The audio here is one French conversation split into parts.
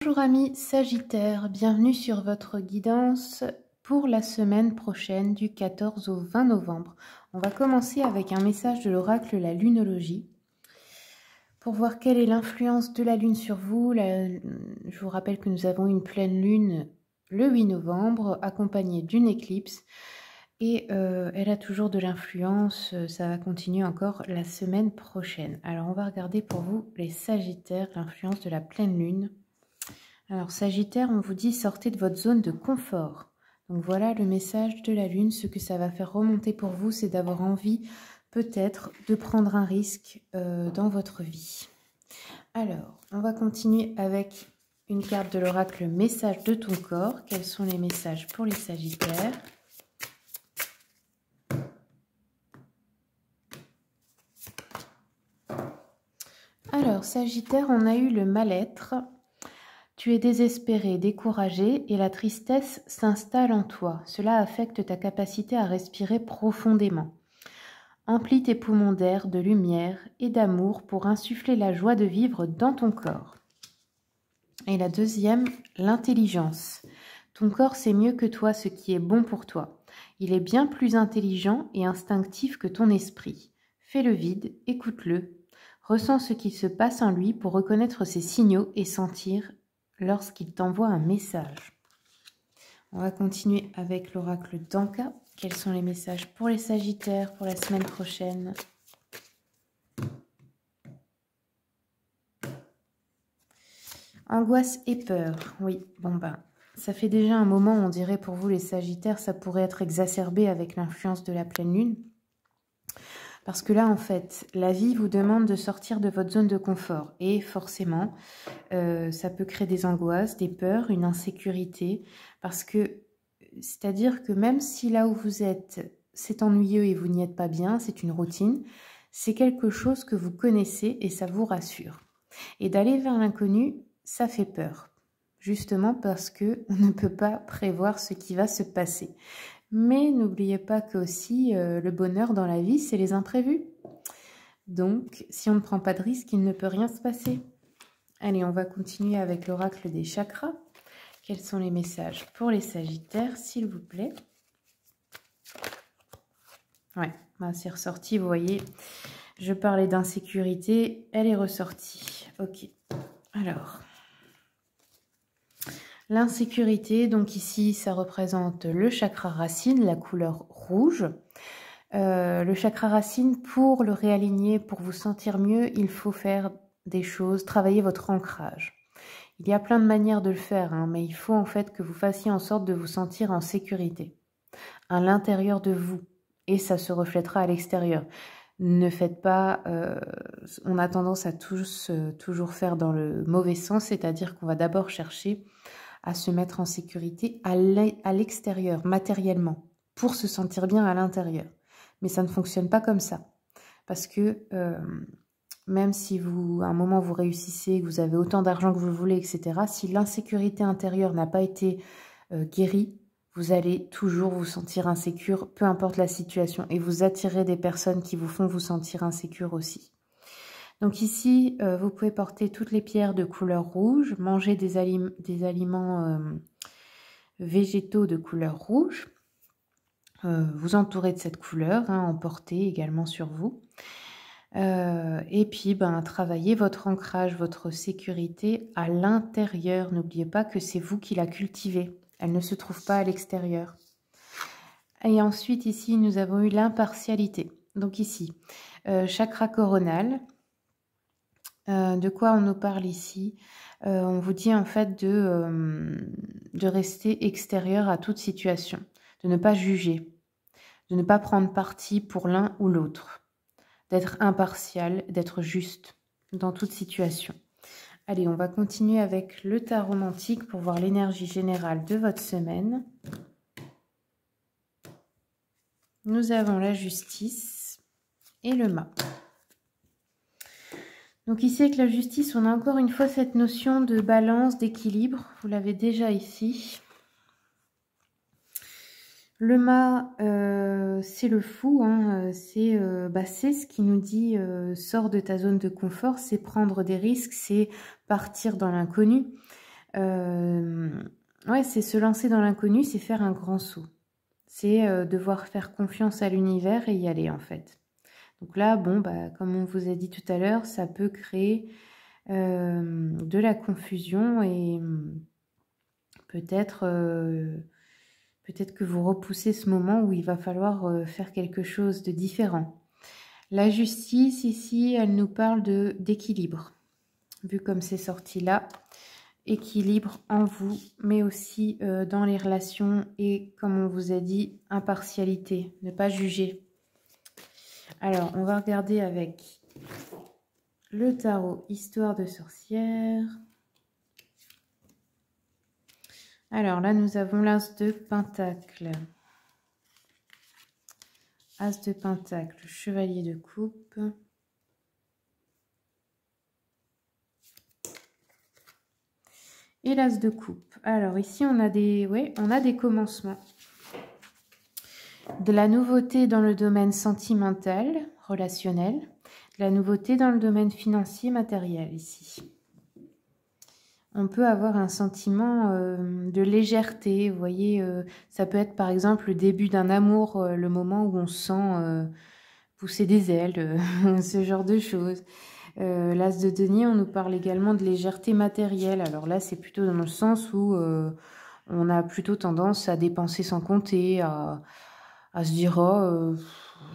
Bonjour amis Sagittaires, bienvenue sur votre guidance pour la semaine prochaine du 14 au 20 novembre. On va commencer avec un message de l'oracle La Lunologie pour voir quelle est l'influence de la Lune sur vous. Je vous rappelle que nous avons une pleine Lune le 8 novembre accompagnée d'une éclipse et elle a toujours de l'influence, ça va continuer encore la semaine prochaine. Alors on va regarder pour vous les Sagittaires, l'influence de la pleine Lune. Alors Sagittaire, on vous dit sortez de votre zone de confort. Donc voilà le message de la Lune. Ce que ça va faire remonter pour vous, c'est d'avoir envie peut-être de prendre un risque dans votre vie. Alors, on va continuer avec une carte de l'oracle message de ton corps. Quels sont les messages pour les Sagittaires ? Alors Sagittaire, on a eu le mal-être. Tu es désespéré, découragé et la tristesse s'installe en toi. Cela affecte ta capacité à respirer profondément. Emplis tes poumons d'air, de lumière et d'amour pour insuffler la joie de vivre dans ton corps. Et la deuxième, l'intelligence. Ton corps sait mieux que toi ce qui est bon pour toi. Il est bien plus intelligent et instinctif que ton esprit. Fais le vide, écoute-le. Ressens ce qui se passe en lui pour reconnaître ses signaux et sentir lorsqu'il t'envoie un message. On va continuer avec l'oracle d'Anka. Quels sont les messages pour les Sagittaires pour la semaine prochaine? Angoisse et peur. Oui, bon ben, ça fait déjà un moment, on dirait pour vous les Sagittaires, ça pourrait être exacerbé avec l'influence de la pleine lune. Parce que là, en fait, la vie vous demande de sortir de votre zone de confort. Et forcément, ça peut créer des angoisses, des peurs, une insécurité. Parce que, c'est-à-dire que même si là où vous êtes, c'est ennuyeux et vous n'y êtes pas bien, c'est une routine, c'est quelque chose que vous connaissez et ça vous rassure. Et d'aller vers l'inconnu, ça fait peur. Justement parce qu'on ne peut pas prévoir ce qui va se passer. Mais n'oubliez pas que aussi le bonheur dans la vie, c'est les imprévus. Donc, si on ne prend pas de risque, il ne peut rien se passer. Allez, on va continuer avec l'oracle des chakras. Quels sont les messages pour les Sagittaires, s'il vous plaît? Ouais, bah, c'est ressorti, vous voyez. Je parlais d'insécurité, elle est ressortie. Ok, alors... L'insécurité, donc ici, ça représente le chakra racine, la couleur rouge. Le chakra racine, pour le réaligner, pour vous sentir mieux, il faut faire des choses, travailler votre ancrage. Il y a plein de manières de le faire, hein, mais il faut en fait que vous fassiez en sorte de vous sentir en sécurité, à l'intérieur de vous, et ça se reflètera à l'extérieur. Ne faites pas, on a tendance à tous toujours faire dans le mauvais sens, c'est-à-dire qu'on va d'abord chercher à se mettre en sécurité à l'extérieur, matériellement, pour se sentir bien à l'intérieur. Mais ça ne fonctionne pas comme ça. Parce que même si vous, à un moment, vous réussissez, que vous avez autant d'argent que vous le voulez, etc., si l'insécurité intérieure n'a pas été guérie, vous allez toujours vous sentir insécure, peu importe la situation. Et vous attirez des personnes qui vous font vous sentir insécure aussi. Donc ici, vous pouvez porter toutes les pierres de couleur rouge, manger des aliments végétaux de couleur rouge, vous entourer de cette couleur, hein, en porter également sur vous. Et puis, travailler votre ancrage, votre sécurité à l'intérieur. N'oubliez pas que c'est vous qui la cultivez. Elle ne se trouve pas à l'extérieur. Et ensuite, ici, nous avons eu l'impartialité. Donc ici, chakra coronal. De quoi on nous parle ici? On vous dit en fait de rester extérieur à toute situation, de ne pas juger, de ne pas prendre parti pour l'un ou l'autre, d'être impartial, d'être juste dans toute situation. Allez, on va continuer avec le tarot romantique pour voir l'énergie générale de votre semaine. Nous avons la justice et le mât. Donc ici, avec la justice, on a encore une fois cette notion de balance, d'équilibre. Vous l'avez déjà ici. Le mât, c'est le fou. Hein, c'est ce qui nous dit sors de ta zone de confort. C'est prendre des risques, c'est partir dans l'inconnu. Ouais, c'est se lancer dans l'inconnu, c'est faire un grand saut. C'est devoir faire confiance à l'univers et y aller, en fait. Donc là, bon, bah, comme on vous a dit tout à l'heure, ça peut créer de la confusion et peut-être que vous repoussez ce moment où il va falloir faire quelque chose de différent. La justice, ici, elle nous parle d'équilibre. Vu comme c'est sorti là, équilibre en vous, mais aussi dans les relations et, comme on vous a dit, impartialité, ne pas juger. Alors, on va regarder avec le tarot Histoire de sorcière. Alors là, nous avons l'As de Pentacle. As de Pentacle, Chevalier de Coupe. Et l'As de Coupe. Alors ici, on a des commencements. De la nouveauté dans le domaine sentimental, relationnel. De la nouveauté dans le domaine financier, matériel ici. On peut avoir un sentiment de légèreté, vous voyez, ça peut être par exemple le début d'un amour, le moment où on sent pousser des ailes, ce genre de choses. L'As de denier, on nous parle également de légèreté matérielle. Alors là, c'est plutôt dans le sens où on a plutôt tendance à dépenser sans compter, à se dire « oh,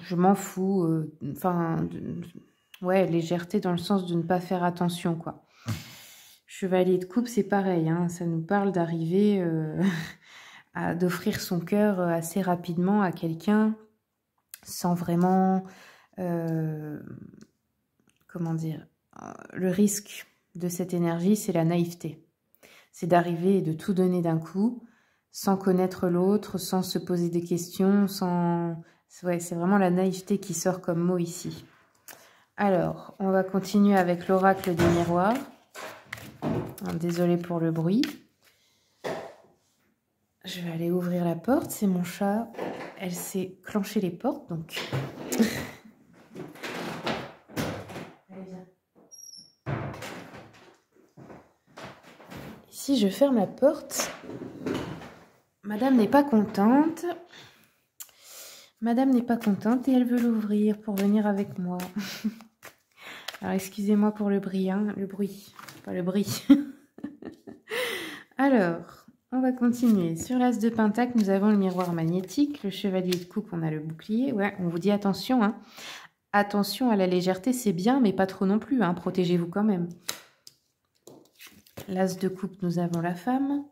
je m'en fous ». Enfin, ouais, légèreté dans le sens de ne pas faire attention, quoi. Chevalier de coupe, c'est pareil, hein, ça nous parle d'arriver d'offrir son cœur assez rapidement à quelqu'un sans vraiment, comment dire, le risque de cette énergie, c'est la naïveté. C'est d'arriver et de tout donner d'un coup, sans connaître l'autre, sans se poser des questions, sans... Ouais, c'est vraiment la naïveté qui sort comme mot ici. Alors, on va continuer avec l'oracle des miroirs. Désolée pour le bruit. Je vais aller ouvrir la porte. C'est mon chat. Elle s'est clenchée les portes, donc... Allez, viens. Ici, je ferme la porte. Madame n'est pas contente. Madame n'est pas contente et elle veut l'ouvrir pour venir avec moi. Alors, excusez-moi pour le bruit, hein, le bruit, pas le bruit. Alors, on va continuer. Sur l'As de Pentacle, nous avons le miroir magnétique. Le Chevalier de Coupe, on a le bouclier. Ouais, on vous dit attention, hein. Attention à la légèreté, c'est bien, mais pas trop non plus, hein. Protégez-vous quand même. L'As de Coupe, nous avons la femme.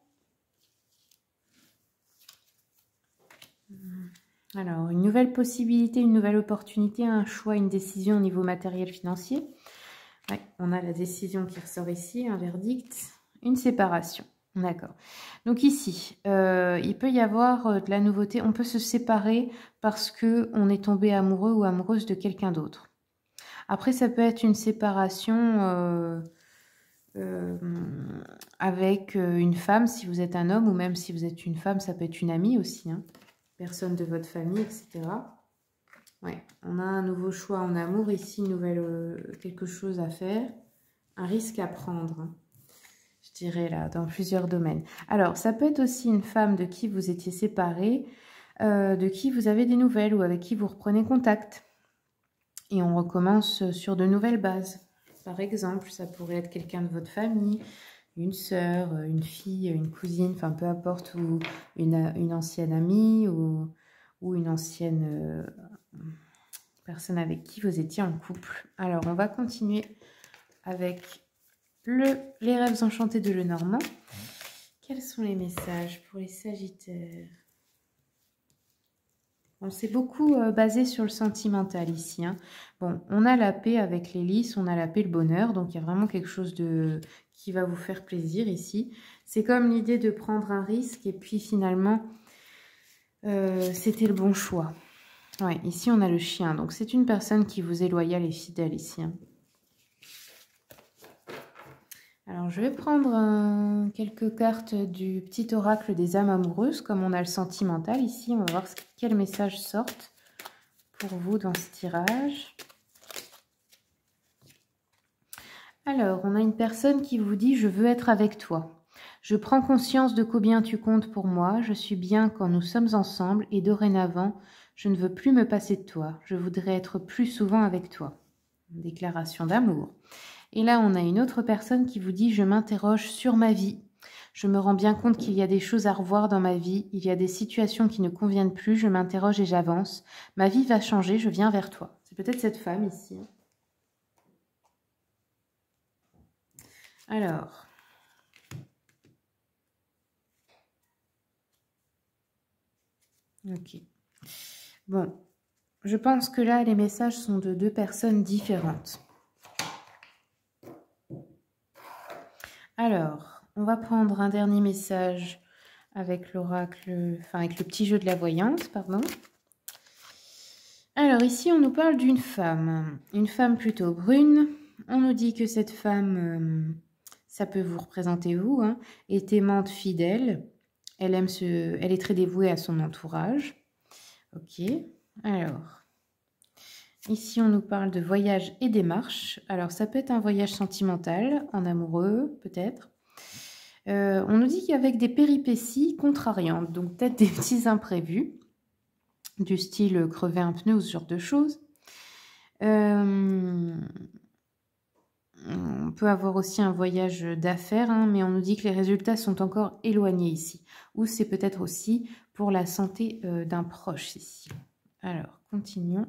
Alors, une nouvelle possibilité, une nouvelle opportunité, un choix, une décision au niveau matériel financier. Ouais, on a la décision qui ressort ici, un verdict, une séparation. D'accord. Donc ici, il peut y avoir de la nouveauté. On peut se séparer parce qu'on est tombé amoureux ou amoureuse de quelqu'un d'autre. Après, ça peut être une séparation avec une femme, si vous êtes un homme, ou même si vous êtes une femme, ça peut être une amie aussi, hein. Personne de votre famille, etc. Ouais, on a un nouveau choix en amour ici, quelque chose à faire, un risque à prendre, hein, je dirais là, dans plusieurs domaines. Alors, ça peut être aussi une femme de qui vous étiez séparés, de qui vous avez des nouvelles ou avec qui vous reprenez contact. Et on recommence sur de nouvelles bases. Par exemple, ça pourrait être quelqu'un de votre famille, une sœur, une fille, une cousine, enfin peu importe, ou une ancienne amie ou une ancienne personne avec qui vous étiez en couple. Alors, on va continuer avec les rêves enchantés de Lenormand. Quels sont les messages pour les Sagittaires? On s'est beaucoup basé sur le sentimental ici, hein. Bon, on a la paix avec les lys, on a la paix, le bonheur. Donc, il y a vraiment quelque chose qui va vous faire plaisir ici. C'est comme l'idée de prendre un risque et puis finalement, c'était le bon choix. Ouais, ici, on a le chien. Donc, c'est une personne qui vous est loyale et fidèle ici, hein. Alors, je vais prendre quelques cartes du petit oracle des âmes amoureuses, comme on a le sentimental ici. On va voir quels messages sortent pour vous dans ce tirage. Alors, on a une personne qui vous dit « Je veux être avec toi. Je prends conscience de combien tu comptes pour moi. Je suis bien quand nous sommes ensemble et dorénavant, je ne veux plus me passer de toi. Je voudrais être plus souvent avec toi. Déclaration d'amour. Et là, on a une autre personne qui vous dit « Je m'interroge sur ma vie. Je me rends bien compte qu'il y a des choses à revoir dans ma vie. Il y a des situations qui ne conviennent plus. Je m'interroge et j'avance. Ma vie va changer. Je viens vers toi. » C'est peut-être cette femme ici. Alors. Ok. Bon. Je pense que là, les messages sont de deux personnes différentes. Alors, on va prendre un dernier message avec l'oracle, enfin avec le petit jeu de la voyante, pardon. Alors ici, on nous parle d'une femme plutôt brune. On nous dit que cette femme, ça peut vous représenter vous, hein, est aimante, fidèle. Elle est très dévouée à son entourage. Ok, alors... Ici, on nous parle de voyage et démarche. Alors, ça peut être un voyage sentimental, en amoureux, peut-être. On nous dit qu'avec des péripéties contrariantes, donc peut-être des petits imprévus, du style crever un pneu ou ce genre de choses. On peut avoir aussi un voyage d'affaires, hein, mais on nous dit que les résultats sont encore éloignés ici. Ou c'est peut-être aussi pour la santé d'un proche ici. Alors, continuons.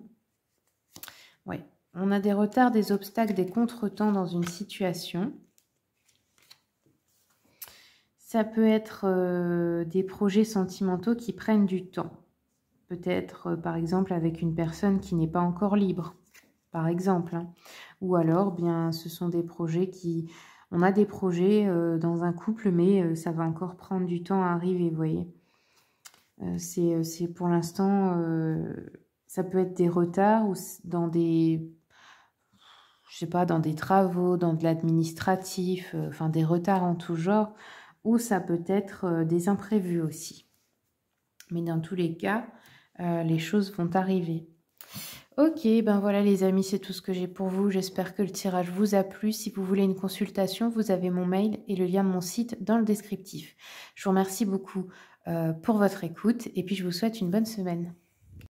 Ouais, on a des retards, des obstacles, des contretemps dans une situation. Ça peut être des projets sentimentaux qui prennent du temps. Peut-être, par exemple, avec une personne qui n'est pas encore libre, par exemple. Hein. Ou alors, bien, ce sont des projets qui... On a des projets dans un couple, mais ça va encore prendre du temps à arriver, vous voyez. C'est pour l'instant... ça peut être des retards ou dans des... Je sais pas, dans des travaux, dans de l'administratif, enfin des retards en tout genre, ou ça peut être des imprévus aussi. Mais dans tous les cas, les choses vont arriver. Ok, ben voilà les amis, c'est tout ce que j'ai pour vous. J'espère que le tirage vous a plu. Si vous voulez une consultation, vous avez mon mail et le lien de mon site dans le descriptif. Je vous remercie beaucoup pour votre écoute et puis je vous souhaite une bonne semaine.